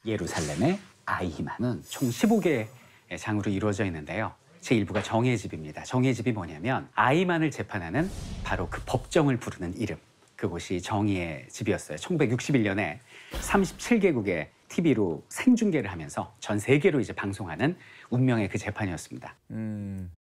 예루살렘의 아이히만은 총 15개의 장으로 이루어져 있는데요. 제1부가 정의 집입니다. 정의 집이 뭐냐면 아이히만을 재판하는 바로 그 법정을 부르는 이름. 그곳이 정의의 집이었어요. 1961년에 37개국의 TV로 생중계를 하면서 전 세계로 이제 방송하는 운명의 그 재판이었습니다.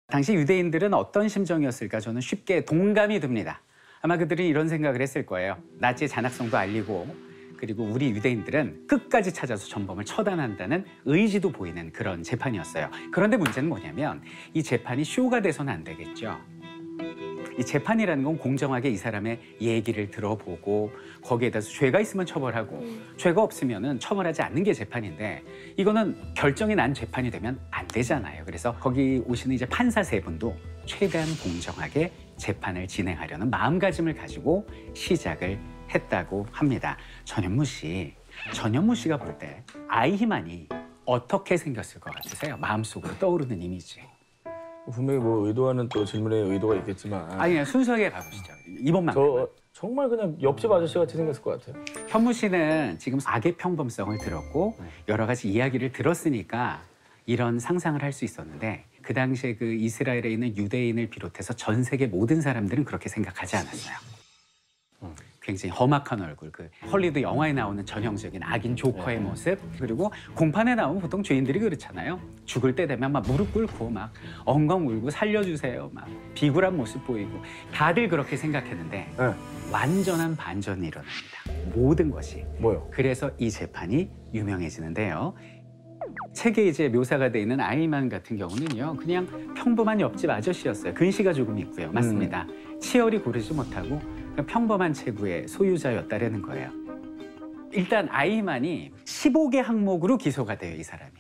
당시 유대인들은 어떤 심정이었을까 저는 쉽게 동감이 듭니다. 아마 그들이 이런 생각을 했을 거예요. 나치의 잔악성도 알리고 그리고 우리 유대인들은 끝까지 찾아서 전범을 처단한다는 의지도 보이는 그런 재판이었어요. 그런데 문제는 뭐냐면 이 재판이 쇼가 돼서는 안 되겠죠. 이 재판이라는 건 공정하게 이 사람의 얘기를 들어보고 거기에 대해서 죄가 있으면 처벌하고 죄가 없으면 처벌하지 않는 게 재판인데 이거는 결정이 난 재판이 되면 안 되잖아요. 그래서 거기 오시는 이제 판사 세 분도 최대한 공정하게 재판을 진행하려는 마음가짐을 가지고 시작을 했다고 합니다. 전현무 씨가 볼 때 아이히만이 어떻게 생겼을 것 같으세요? 마음속으로 떠오르는 이미지. 분명히 뭐 의도하는 또 질문에 의도가 있겠지만 아니 그냥 순수하게 가보시죠. 이번만. 저 정말 그냥 옆집 아저씨 같이 생겼을 것 같아요. 현무 씨는 지금 악의 평범성을 들었고 여러 가지 이야기를 들었으니까 이런 상상을 할 수 있었는데 그 당시에 그 이스라엘에 있는 유대인을 비롯해서 전 세계 모든 사람들은 그렇게 생각하지 않았어요. 굉장히 험악한 얼굴, 그 헐리우드 영화에 나오는 전형적인 악인 조커의 모습, 그리고 공판에 나오면 보통 죄인들이 그렇잖아요. 죽을 때 되면 막 무릎 꿇고 막 엉엉 울고 살려주세요, 막 비굴한 모습 보이고 다들 그렇게 생각했는데 완전한 반전이 일어납니다. 모든 것이. 뭐요? 그래서 이 재판이 유명해지는데요. 책에 이제 묘사가 돼 있는 아이히만 같은 경우는요, 그냥 평범한 옆집 아저씨였어요. 근시가 조금 있고요. 맞습니다. 치열이 고르지 못하고 평범한 체구의 소유자였다라는 거예요. 일단 아이히만이 15개 항목으로 기소가 돼요, 이 사람이.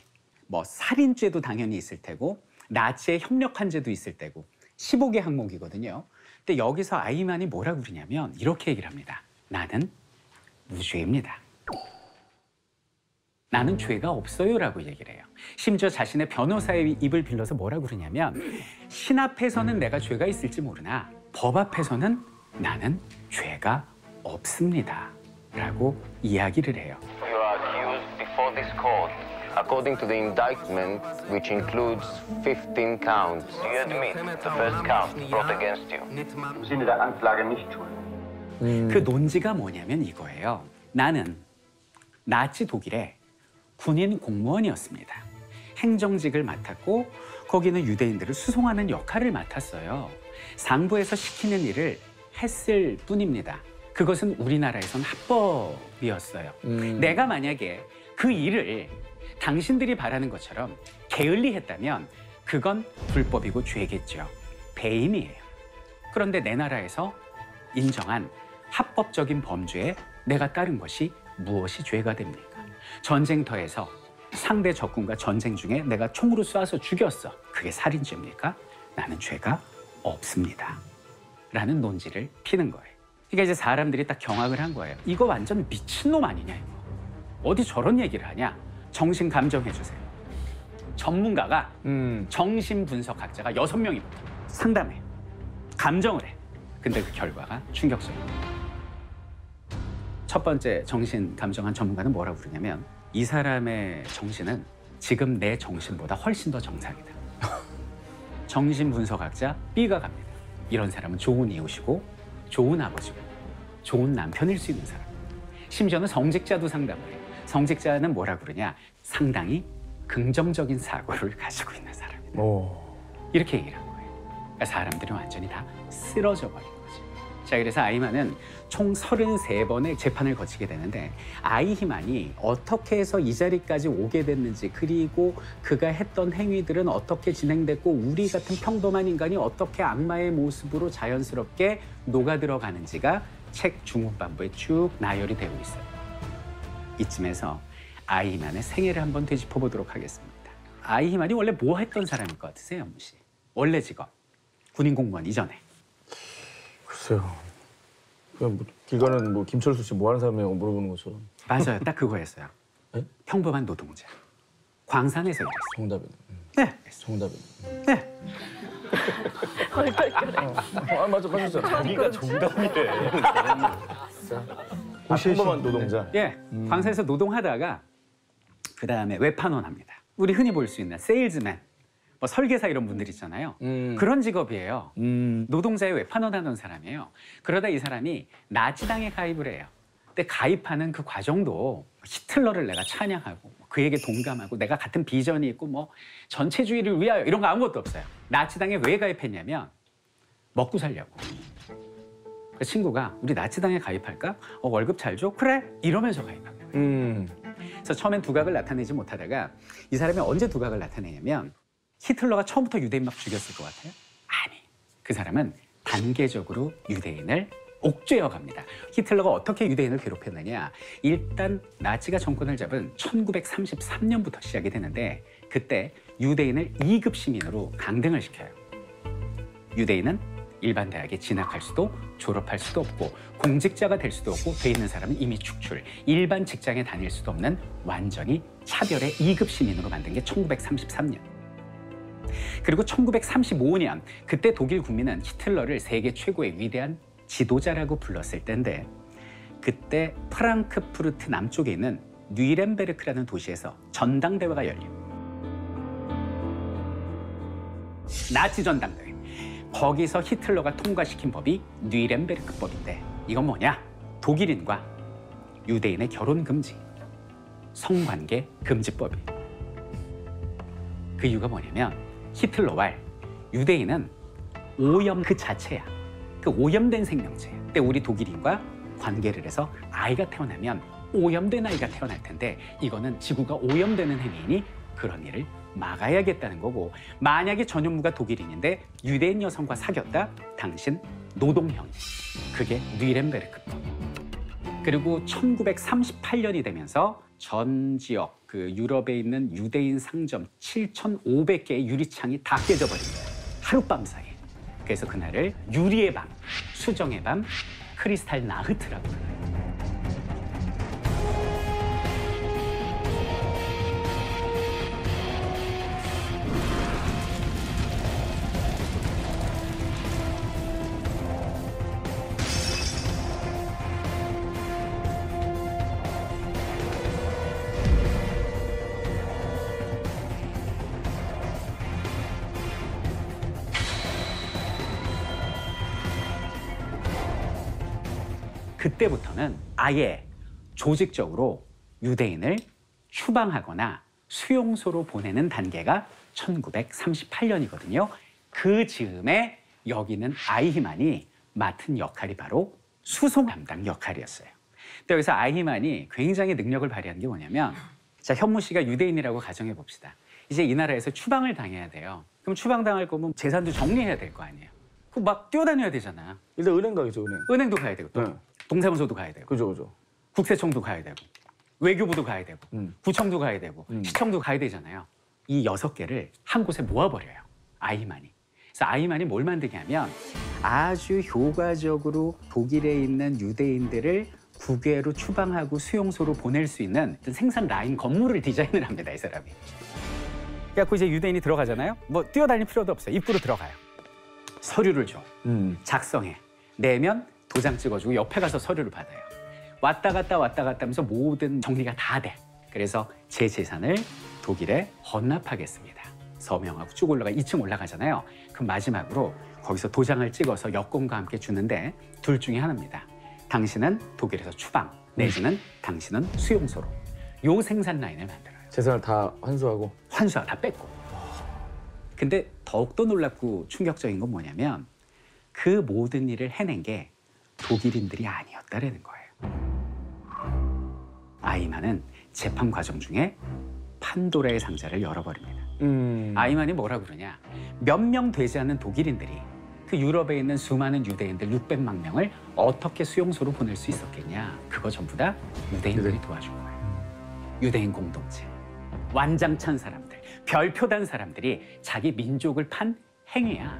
뭐 살인죄도 당연히 있을 테고 나치에 협력한 죄도 있을 테고 15개 항목이거든요. 근데 여기서 아이히만이 뭐라고 그러냐면 이렇게 얘기를 합니다. 나는 무죄입니다. 나는 죄가 없어요라고 얘기를 해요. 심지어 자신의 변호사의 입을 빌려서 뭐라고 그러냐면 신 앞에서는 내가 죄가 있을지 모르나 법 앞에서는 나는 죄가 없습니다. 라고 이야기를 해요. You are accused before this court. According to the indictment, which includes 15 counts, you admit the first count brought against you. Im Sinne der Anklage nicht schuldig. 그 논지가 뭐냐면 이거예요. 나는 나치 독일의 군인 공무원이었습니다. 행정직을 맡았고 거기는 유대인들을 수송하는 역할을 맡았어요. 상부에서 시키는 일을 했을 뿐입니다. 그것은 우리나라에선 합법이었어요. 내가 만약에 그 일을 당신들이 바라는 것처럼 게을리했다면 그건 불법이고 죄겠죠. 배임이에요. 그런데 내 나라에서 인정한 합법적인 범죄에 내가 따른 것이 무엇이 죄가 됩니까? 전쟁터에서 상대 적군과 전쟁 중에 내가 총으로 쏴서 죽였어. 그게 살인죄입니까? 나는 죄가 없습니다. 라는 논지를 피는 거예요. 그러니까 이제 사람들이 딱 경악을 한 거예요. 이거 완전 미친놈 아니냐 이거. 어디 저런 얘기를 하냐. 정신 감정해주세요. 전문가가 정신분석학자가 6명이 붙어 상담해. 감정을 해. 근데 그 결과가 충격적입니다. 첫 번째 정신 감정한 전문가는 뭐라고 그러냐면 이 사람의 정신은 지금 내 정신보다 훨씬 더 정상이다. 정신분석학자 B가 갑니다. 이런 사람은 좋은 이웃이고 좋은 아버지고 좋은 남편일 수 있는 사람. 심지어는 성직자도 상담을 해요. 성직자는 뭐라 그러냐? 상당히 긍정적인 사고를 가지고 있는 사람이다. 이렇게 얘기를 한 거예요. 그러니까 사람들은 완전히 다 쓰러져 버린 거죠. 자, 그래서 아이히만은 총 33번의 재판을 거치게 되는데 아이히만이 어떻게 해서 이 자리까지 오게 됐는지 그리고 그가 했던 행위들은 어떻게 진행됐고 우리 같은 평범한 인간이 어떻게 악마의 모습으로 자연스럽게 녹아들어가는지가 책 중후반부에 쭉 나열이 되고 있어요. 이쯤에서 아이히만의 생애를 한번 되짚어보도록 하겠습니다. 아이히만이 원래 뭐 했던 사람일 것 같으세요, 현무 씨? 원래 직업, 군인 공무원 이전에. 글쎄요. 그냥 뭐 길 가는 뭐 김철수 씨 뭐 하는 사람이냐고 물어보는 것처럼. 맞아요. 딱 그거였어요. 네? 평범한 노동자. 광산에서 일했어요. 정답이네. 네. 정답이네. 네. 맞았잖아. 자기가 정답이래. 평범한 노동자. 예. 광산에서 노동하다가 그다음에 외판원합니다. 우리 흔히 볼 수 있는 세일즈맨, 뭐 설계사 이런 분들 있잖아요. 그런 직업이에요. 노동자의 외판원하는 사람이에요. 그러다 이 사람이 나치당에 가입을 해요. 근데 가입하는 그 과정도 히틀러를 내가 찬양하고 그에게 동감하고 내가 같은 비전이 있고 뭐 전체주의를 위하여 이런 거 아무것도 없어요. 나치당에 왜 가입했냐면 먹고 살려고. 그 친구가 우리 나치당에 가입할까? 월급 잘 줘? 그래? 이러면서 가입한 거예요. 그래서 처음엔 두각을 나타내지 못하다가 이 사람이 언제 두각을 나타내냐면 히틀러가 처음부터 유대인 막 죽였을 것 같아요? 아니, 그 사람은 단계적으로 유대인을 옥죄어 갑니다. 히틀러가 어떻게 유대인을 괴롭혔느냐? 일단 나치가 정권을 잡은 1933년부터 시작이 되는데 그때 유대인을 2급 시민으로 강등을 시켜요. 유대인은 일반 대학에 진학할 수도 졸업할 수도 없고 공직자가 될 수도 없고 돼 있는 사람은 이미 축출, 일반 직장에 다닐 수도 없는 완전히 차별의 2급 시민으로 만든 게 1933년. 그리고 1935년 그때 독일 국민은 히틀러를 세계 최고의 위대한 지도자라고 불렀을 때인데 그때 프랑크푸르트 남쪽에 있는 뉘렌베르크라는 도시에서 전당대회가 열려요. 나치 전당대회. 거기서 히틀러가 통과시킨 법이 뉘렌베르크법인데 이건 뭐냐? 독일인과 유대인의 결혼 금지, 성관계 금지법이에요. 그 이유가 뭐냐면 히틀러와 유대인은 오염 그 자체야. 그 오염된 생명체야. 근데 우리 독일인과 관계를 해서 아이가 태어나면 오염된 아이가 태어날 텐데 이거는 지구가 오염되는 행위이니 그런 일을 막아야겠다는 거고 만약에 전현무가 독일인인데 유대인 여성과 사귀었다? 당신 노동형이. 그게 뉘렌베르크법. 그리고 1938년이 되면서 전 지역 그 유럽에 있는 유대인 상점 7,500개의 유리창이 다 깨져버립니다. 하룻밤 사이에. 그래서 그날을 유리의 밤, 수정의 밤, 크리스탈 나흐트라고 불러요. 그때부터는 아예 조직적으로 유대인을 추방하거나 수용소로 보내는 단계가 1938년이거든요. 그 즈음에 여기는 아이히만이 맡은 역할이 바로 수송 담당 역할이었어요. 근데 여기서 아이히만이 굉장히 능력을 발휘한 게 뭐냐면 자, 현무 씨가 유대인이라고 가정해 봅시다. 이제 이 나라에서 추방을 당해야 돼요. 그럼 추방당할 거면 재산도 정리해야 될 거 아니에요. 그 막 뛰어다녀야 되잖아. 일단 은행 가겠죠, 은행. 은행도 가야 되고 또 네. 동사무소도 가야 되고 그죠. 국세청도 가야 되고 외교부도 가야 되고 구청도 가야 되고 시청도 가야 되잖아요. 이 6개를 한 곳에 모아버려요. 아이히만이. 그래서 아이히만이 뭘 만드냐면 아주 효과적으로 독일에 있는 유대인들을 국외로 추방하고 수용소로 보낼 수 있는 어떤 생산 라인 건물을 디자인을 합니다. 이 사람이. 그래갖고 이제 유대인이 들어가잖아요. 뭐 뛰어다닐 필요도 없어요. 입구로 들어가요. 서류를 줘. 작성해. 내면 도장 찍어주고 옆에 가서 서류를 받아요. 왔다 갔다 하면서 모든 정리가 다 돼. 그래서 제 재산을 독일에 헌납하겠습니다. 서명하고 쭉 올라가 2층 올라가잖아요. 그럼 마지막으로 거기서 도장을 찍어서 여권과 함께 주는데 둘 중에 하나입니다. 당신은 독일에서 추방, 내지는 당신은 수용소로. 요 생산 라인을 만들어요. 재산을 다 환수하고. 환수하고 다 뺏고. 근데 더욱더 놀랍고 충격적인 건 뭐냐면 그 모든 일을 해낸 게 독일인들이 아니었다라는 거예요. 아이히만은 재판 과정 중에 판도라의 상자를 열어버립니다. 아이히만이 뭐라 그러냐? 몇 명 되지 않는 독일인들이 그 유럽에 있는 수많은 유대인들 600만 명을 어떻게 수용소로 보낼 수 있었겠냐? 그거 전부 다 유대인들이 도와준 거예요. 유대인 공동체, 완장찬 사람들, 별표단 사람들이 자기 민족을 판 행위야.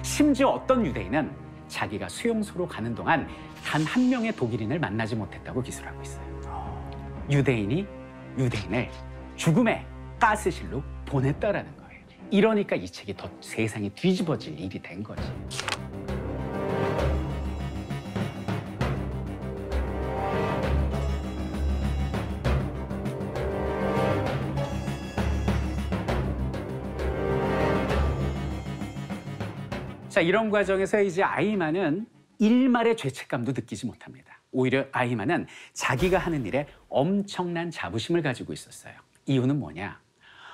심지어 어떤 유대인은 자기가 수용소로 가는 동안 단 한 명의 독일인을 만나지 못했다고 기술하고 있어요. 유대인이 유대인을 죽음의 가스실로 보냈다라는 거예요. 이러니까 이 책이 더 세상이 뒤집어질 일이 된 거지. 자, 이런 과정에서 이제 아이만은 일말의 죄책감도 느끼지 못합니다. 오히려 아이만은 자기가 하는 일에 엄청난 자부심을 가지고 있었어요. 이유는 뭐냐?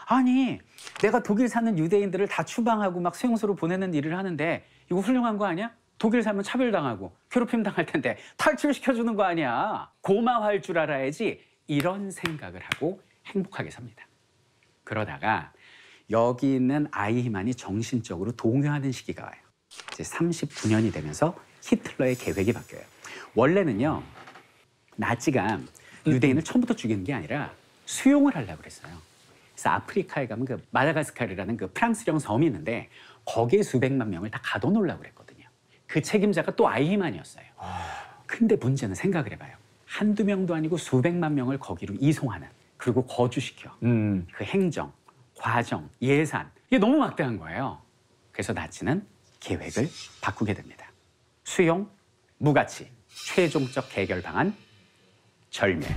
아니, 내가 독일 사는 유대인들을 다 추방하고 막 수용소로 보내는 일을 하는데 이거 훌륭한 거 아니야? 독일 살면 차별당하고 괴롭힘 당할 텐데 탈출시켜주는 거 아니야? 고마워할 줄 알아야지. 이런 생각을 하고 행복하게 삽니다. 그러다가 여기 있는 아이만이 정신적으로 동요하는 시기가 와요. 이제 39년이 되면서 히틀러의 계획이 바뀌어요. 원래는요, 나치가 유대인을 처음부터 죽이는 게 아니라 수용을 하려고 그랬어요. 그래서 아프리카에 가면 그 마다가스카르라는 그 프랑스령 섬이 있는데 거기에 수백만 명을 다 가둬놓으려고 그랬거든요. 그 책임자가 또 아이히만이었어요. 근데 문제는 생각을 해봐요. 한두 명도 아니고 수백만 명을 거기로 이송하는, 그리고 거주시켜. 그 행정, 과정, 예산, 이게 너무 막대한 거예요. 그래서 나치는 계획을 바꾸게 됩니다. 수용, 무가치, 최종적 해결 방안, 절멸.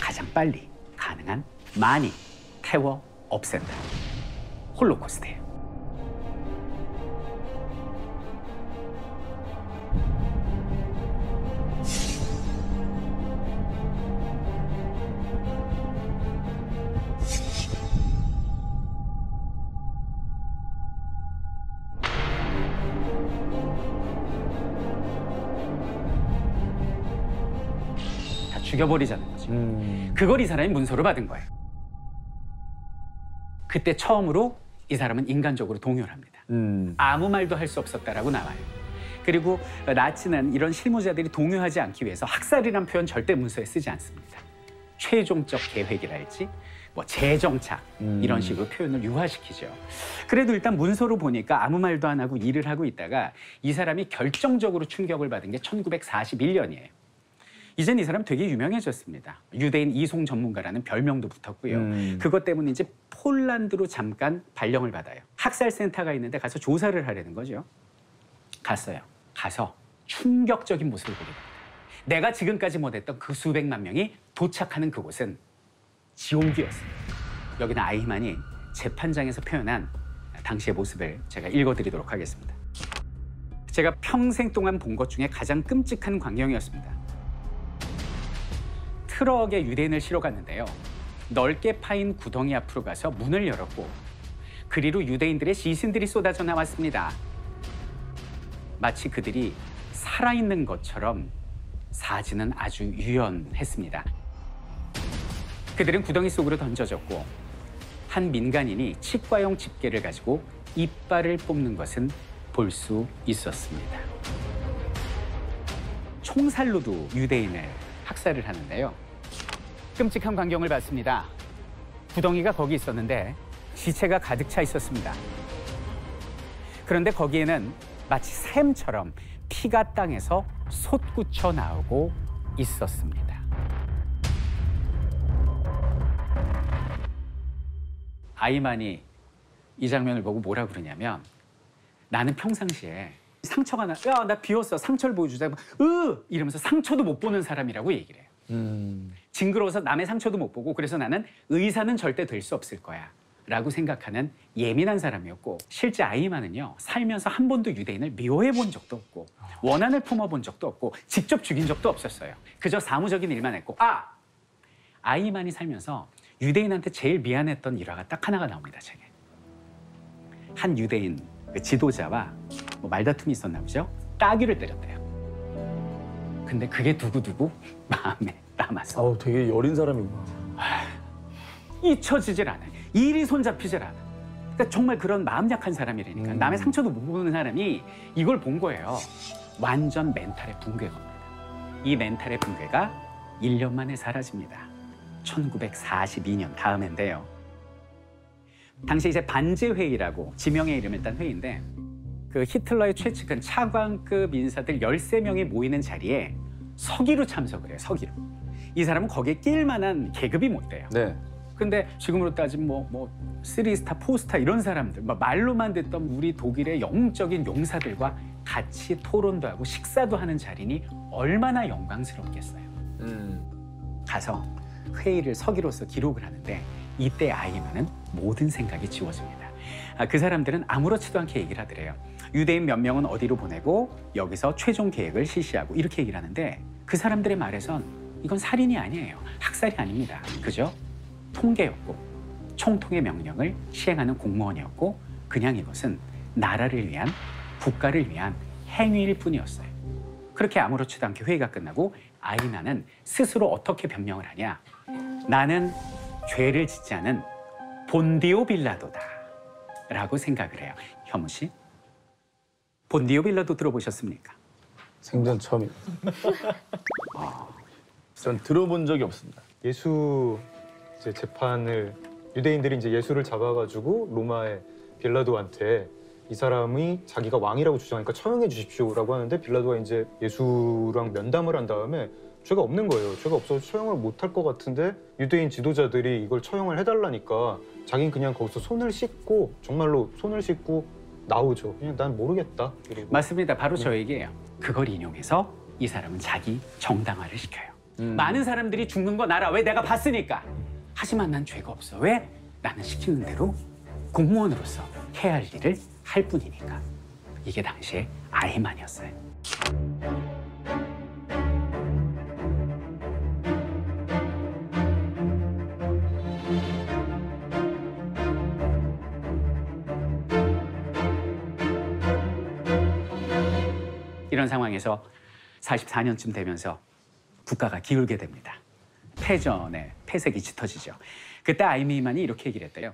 가장 빨리 가능한 많이 태워 없앤다. 홀로코스트예요. 다 죽여버리자는 거죠. 그걸 이 사람이 문서로 받은 거예요. 그때 처음으로 이 사람은 인간적으로 동요를 합니다. 아무 말도 할 수 없었다라고 나와요. 그리고 나치는 이런 실무자들이 동요하지 않기 위해서 학살이란 표현 절대 문서에 쓰지 않습니다. 최종적 계획이랄지 뭐 재정착 이런 식으로 표현을 유화시키죠. 그래도 일단 문서로 보니까 아무 말도 안 하고 일을 하고 있다가 이 사람이 결정적으로 충격을 받은 게 1941년이에요. 이젠 이 사람 되게 유명해졌습니다. 유대인 이송 전문가라는 별명도 붙었고요. 그것 때문에 이제 폴란드로 잠깐 발령을 받아요. 학살센터가 있는데 가서 조사를 하려는 거죠. 갔어요. 가서 충격적인 모습을 보게 됩니다. 내가 지금까지 못했던 그 수백만 명이 도착하는 그곳은 지옥이었습니다. 여기는 아이히만이 재판장에서 표현한 당시의 모습을 제가 읽어드리도록 하겠습니다. 제가 평생 동안 본 것 중에 가장 끔찍한 광경이었습니다. 트럭에 유대인을 실어 갔는데요. 넓게 파인 구덩이 앞으로 가서 문을 열었고 그리로 유대인들의 시신들이 쏟아져 나왔습니다. 마치 그들이 살아있는 것처럼 사진은 아주 유연했습니다. 그들은 구덩이 속으로 던져졌고 한 민간인이 치과용 집게를 가지고 이빨을 뽑는 것은 볼 수 있었습니다. 총살로도 유대인을 학살을 하는데요. 끔찍한 광경을 봤습니다. 구덩이가 거기 있었는데 시체가 가득 차 있었습니다. 그런데 거기에는 마치 샘처럼 피가 땅에서 솟구쳐 나오고 있었습니다. 아이만이 이 장면을 보고 뭐라 그러냐면 나는 평상시에 상처가 야, 나 비웠어. 상처를 보여주자. 이러면서 상처도 못 보는 사람이라고 얘기를 해요. 징그러워서 남의 상처도 못 보고 그래서 나는 의사는 절대 될 수 없을 거야 라고 생각하는 예민한 사람이었고 실제 아이만은요 살면서 한 번도 유대인을 미워해 본 적도 없고 원한을 품어본 적도 없고 직접 죽인 적도 없었어요. 그저 사무적인 일만 했고 아이만이 살면서 유대인한테 제일 미안했던 일화가 딱 하나가 나옵니다. 책에 한 유대인 그 지도자와 뭐 말다툼이 있었나 보죠. 따귀를 때렸대요. 근데 그게 두고두고 마음에 남아서 되게 여린 사람이구나. 잊혀지질 않아요. 일이 손잡히질 않아. 그러니까 정말 그런 마음 약한 사람이라니까. 남의 상처도 못 보는 사람이 이걸 본 거예요. 완전 멘탈의 붕괴가 옵니다. 이 멘탈의 붕괴가 1년 만에 사라집니다. 1942년 다음인데요. 당시 이제 반제회의라고 지명의 이름을 딴 회의인데 그 히틀러의 최측근 차관급 인사들 13명이 모이는 자리에 서기로 참석을 해요. 서기로. 이 사람은 거기에 낄 만한 계급이 못 돼요. 네. 근데 지금으로 따지면 뭐 3스타, 4스타 이런 사람들, 말로만 듣던 우리 독일의 영적인 용사들과 같이 토론도 하고 식사도 하는 자리니 얼마나 영광스럽겠어요. 가서 회의를 서기로서 기록을 하는데 이때 아이만은 모든 생각이 지워집니다. 그 사람들은 아무렇지도 않게 얘기를 하더래요. 유대인 몇 명은 어디로 보내고 여기서 최종 계획을 실시하고 이렇게 얘기를 하는데 그 사람들의 말에선 이건 살인이 아니에요. 학살이 아닙니다. 그죠? 통계였고 총통의 명령을 시행하는 공무원이었고 그냥 이것은 나라를 위한 국가를 위한 행위일 뿐이었어요. 그렇게 아무렇지도 않게 회의가 끝나고 아이만은 스스로 어떻게 변명을 하냐. 나는 죄를 짓지 않은 본디오 빌라도다 라고 생각을 해요. 혐우 씨, 본디오 빌라도 들어보셨습니까? 생전 처음입니다. 전 들어본 적이 없습니다. 예수 이제 재판을 유대인들이 이제 예수를 잡아가지고 로마의 빌라도한테 이 사람이 자기가 왕이라고 주장하니까 처형해 주십시오라고 하는데 빌라도가 이제 예수랑 면담을 한 다음에 죄가 없는 거예요. 죄가 없어서 처형을 못 할 것 같은데 유대인 지도자들이 이걸 처형을 해달라니까 자기는 그냥 거기서 손을 씻고 정말로 손을 씻고 나오죠. 그냥 난 모르겠다. 그리고 맞습니다. 바로 저 얘기예요. 그걸 인용해서 이 사람은 자기 정당화를 시켜요. 많은 사람들이 죽는 건 알아. 왜? 내가 봤으니까. 하지만 난 죄가 없어. 왜? 나는 시키는 대로 공무원으로서 해야 할 일을 할 뿐이니까. 이게 당시에 아히만이었어요. 이런 상황에서 44년쯤 되면서 국가가 기울게 됩니다. 패전에 폐색이 짙어지죠. 그때 아이미만이 이렇게 얘기를 했대요.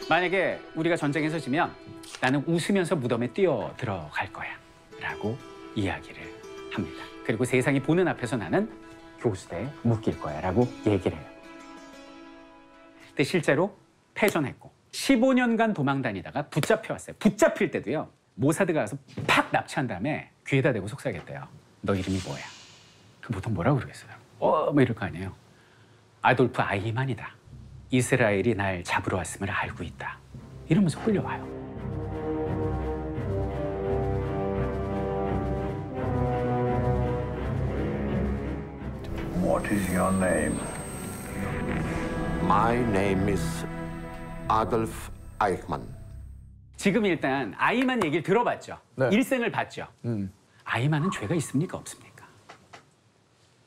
만약에 우리가 전쟁에서 지면 나는 웃으면서 무덤에 뛰어 들어갈 거야 라고 이야기를 합니다. 그리고 세상이 보는 앞에서 나는 교수대에 묶일 거야 라고 얘기를 해요. 근데 실제로 패전했고 15년간 도망 다니다가 붙잡혀왔어요. 붙잡힐 때도요. 모사드가 가서 팍 납치한 다음에 귀에다 대고 속삭였대요. 너 이름이 뭐야? 그 보통 뭐라고 그러겠어요? 뭐 이럴 거 아니에요. 아돌프 아히만이다. 이스라엘이 날 잡으러 왔음을 알고 있다. 이러면서 끌려와요. What is your name? My name is Adolf Eichmann. 지금 일단 아이만 얘기를 들어봤죠. 네. 일생을 봤죠. 아이만은 죄가 있습니까? 없습니까?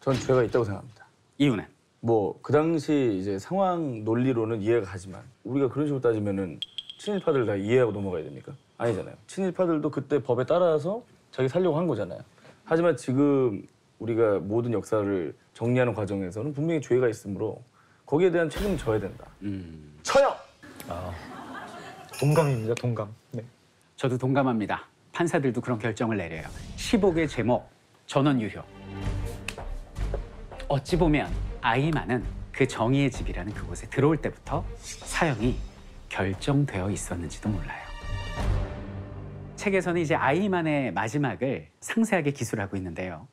전 죄가 있다고 생각합니다. 이유는? 뭐 그 당시 이제 상황 논리로는 이해가 가지만 우리가 그런 식으로 따지면은 친일파들 다 이해하고 넘어가야 됩니까? 아니잖아요. 친일파들도 그때 법에 따라서 자기 살려고 한 거잖아요. 하지만 지금 우리가 모든 역사를 정리하는 과정에서는 분명히 죄가 있으므로 거기에 대한 책임을 져야 된다. 처형! 동감입니다. 동감. 네. 저도 동감합니다. 판사들도 그런 결정을 내려요. 15개 제목, 전원 유효. 어찌 보면 아이만은 그 정의의 집이라는 그곳에 들어올 때부터 사형이 결정되어 있었는지도 몰라요. 책에서는 이제 아이만의 마지막을 상세하게 기술하고 있는데요.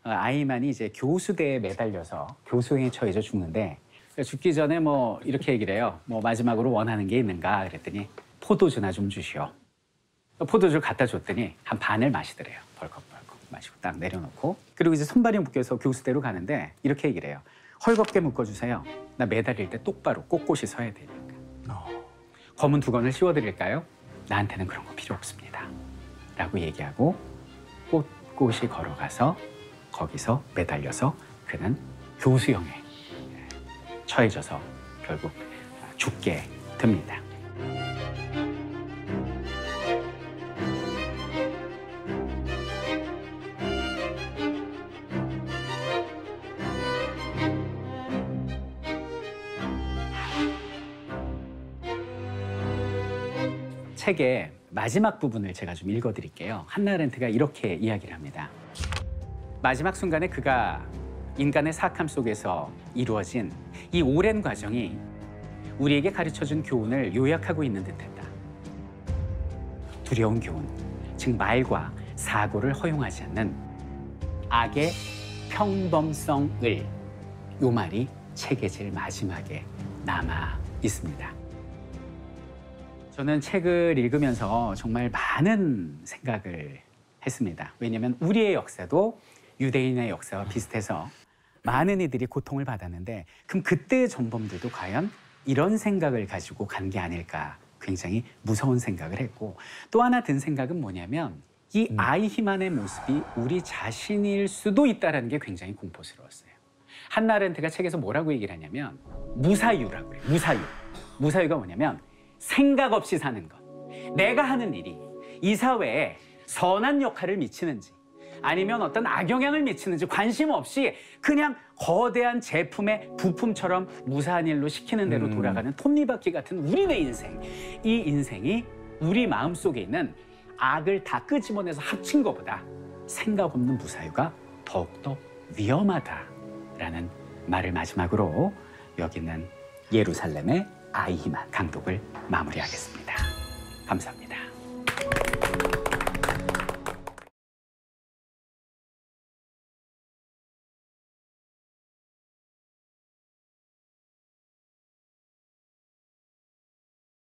아이만이 이제 교수대에 매달려서 교수행에 처해져 죽는데 죽기 전에 뭐 이렇게 얘기를 해요. 뭐 마지막으로 원하는 게 있는가 그랬더니 포도주나 좀 주시오. 포도주를 갖다 줬더니 한 반을 마시더래요. 벌컥벌컥 마시고 딱 내려놓고 그리고 이제 손발이 묶여서 교수대로 가는데 이렇게 얘기를 해요. 헐겁게 묶어주세요. 나 매달릴 때 똑바로 꼿꼿이 서야 되니까. 검은 두건을 씌워드릴까요? 나한테는 그런 거 필요 없습니다. 라고 얘기하고 꼿꼿이 걸어가서 거기서 매달려서 그는 교수형에 처해져서 결국 죽게 됩니다. 책의 마지막 부분을 제가 좀 읽어드릴게요. 한나 아렌트가 이렇게 이야기를 합니다. 마지막 순간에 그가 인간의 사악함 속에서 이루어진 이 오랜 과정이 우리에게 가르쳐준 교훈을 요약하고 있는 듯했다. 두려운 교훈, 즉 말과 사고를 허용하지 않는 악의 평범성을 요 말이 책의 제일 마지막에 남아 있습니다. 저는 책을 읽으면서 정말 많은 생각을 했습니다. 왜냐하면 우리의 역사도 유대인의 역사와 비슷해서 많은 이들이 고통을 받았는데 그럼 그때의 전범들도 과연 이런 생각을 가지고 간 게 아닐까 굉장히 무서운 생각을 했고 또 하나 든 생각은 뭐냐면 이 아이히만의 모습이 우리 자신일 수도 있다는 게 굉장히 공포스러웠어요. 한나 아렌트가 책에서 뭐라고 얘기를 하냐면 무사유라고 그래요. 무사유. 무사유가 뭐냐면 생각 없이 사는 것. 내가 하는 일이 이 사회에 선한 역할을 미치는지 아니면 어떤 악영향을 미치는지 관심 없이 그냥 거대한 제품의 부품처럼 무사한 일로 시키는 대로 돌아가는 톱니바퀴 같은 우리네 인생. 이 인생이 우리 마음속에 있는 악을 다 끄집어내서 합친 것보다 생각 없는 무사유가 더욱더 위험하다라는 말을 마지막으로 여기는 예루살렘의 아이히만 강독을 마무리하겠습니다. 감사합니다.